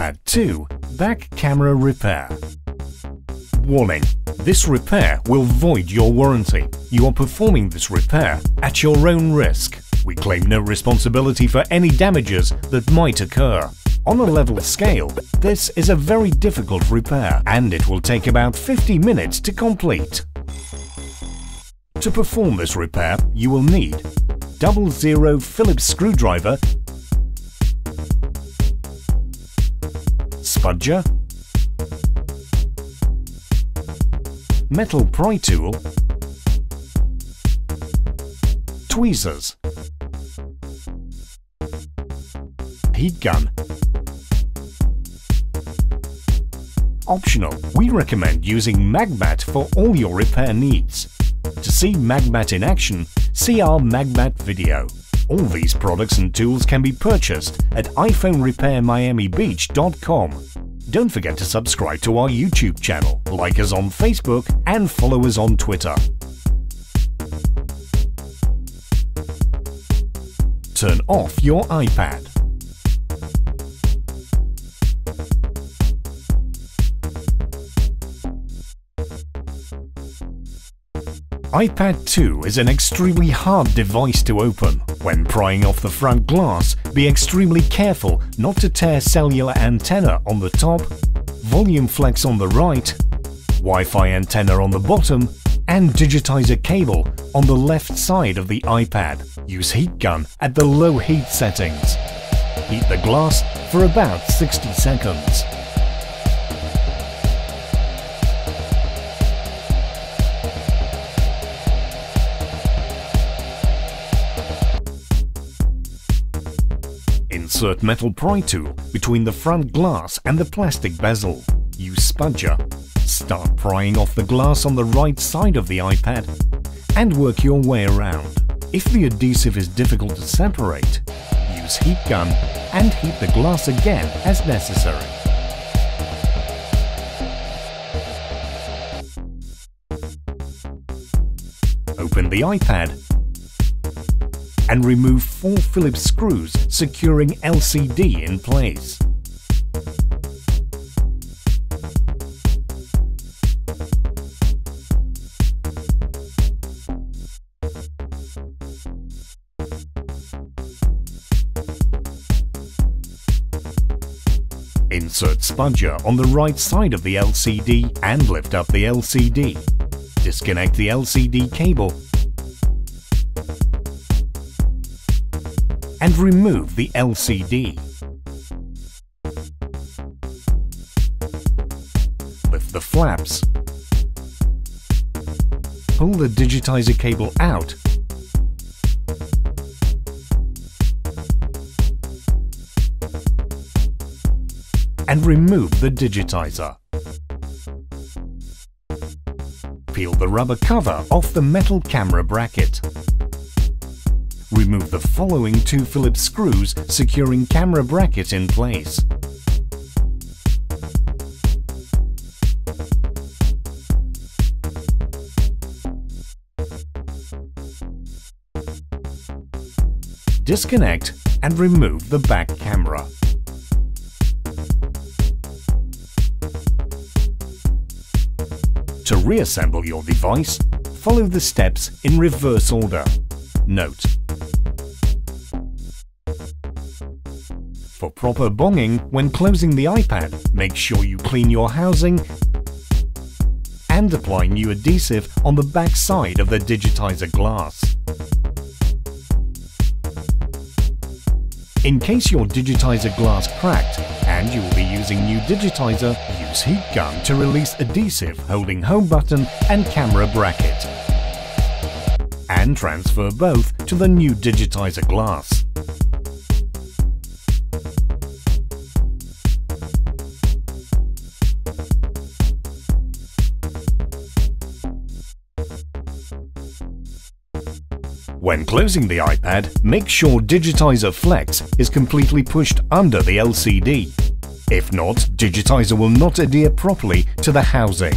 iPad 2 Back Camera Repair. Warning: this repair will void your warranty. You are performing this repair at your own risk. We claim no responsibility for any damages that might occur. On a level scale, this is a very difficult repair and it will take about 50 minutes to complete. To perform this repair, you will need 00 Phillips screwdriver, spudger, metal pry tool, tweezers, heat gun. Optional, we recommend using Magmat for all your repair needs. To see Magmat in action, see our Magmat video. All these products and tools can be purchased at iPhoneRepairMiamiBeach.com. Don't forget to subscribe to our YouTube channel, like us on Facebook and follow us on Twitter. Turn off your iPad. iPad 2 is an extremely hard device to open. When prying off the front glass, be extremely careful not to tear cellular antenna on the top, volume flex on the right, Wi-Fi antenna on the bottom, and digitizer cable on the left side of the iPad. Use heat gun at the low heat settings. Heat the glass for about 60 seconds. Insert metal pry tool between the front glass and the plastic bezel. Use spudger. Start prying off the glass on the right side of the iPad and work your way around. If the adhesive is difficult to separate, use heat gun and heat the glass again as necessary. Open the iPad and remove 4 Phillips screws securing LCD in place. Insert spudger on the right side of the LCD and lift up the LCD. Disconnect the LCD cable and remove the LCD. Lift the flaps. Pull the digitizer cable out and remove the digitizer. Peel the rubber cover off the metal camera bracket. Remove the following 2 Phillips screws securing camera bracket in place. Disconnect and remove the back camera. To reassemble your device, follow the steps in reverse order. Note: for proper bonging, when closing the iPad, make sure you clean your housing and apply new adhesive on the back side of the digitizer glass. In case your digitizer glass cracked and you will be using new digitizer, use heat gun to release adhesive holding home button and camera bracket, and transfer both to the new digitizer glass. When closing the iPad, make sure digitizer flex is completely pushed under the LCD. If not, digitizer will not adhere properly to the housing.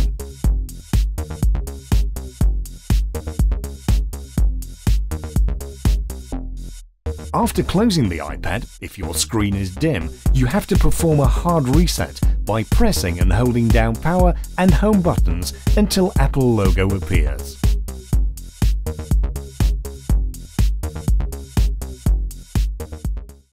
After closing the iPad, if your screen is dim, you have to perform a hard reset by pressing and holding down power and home buttons until Apple logo appears.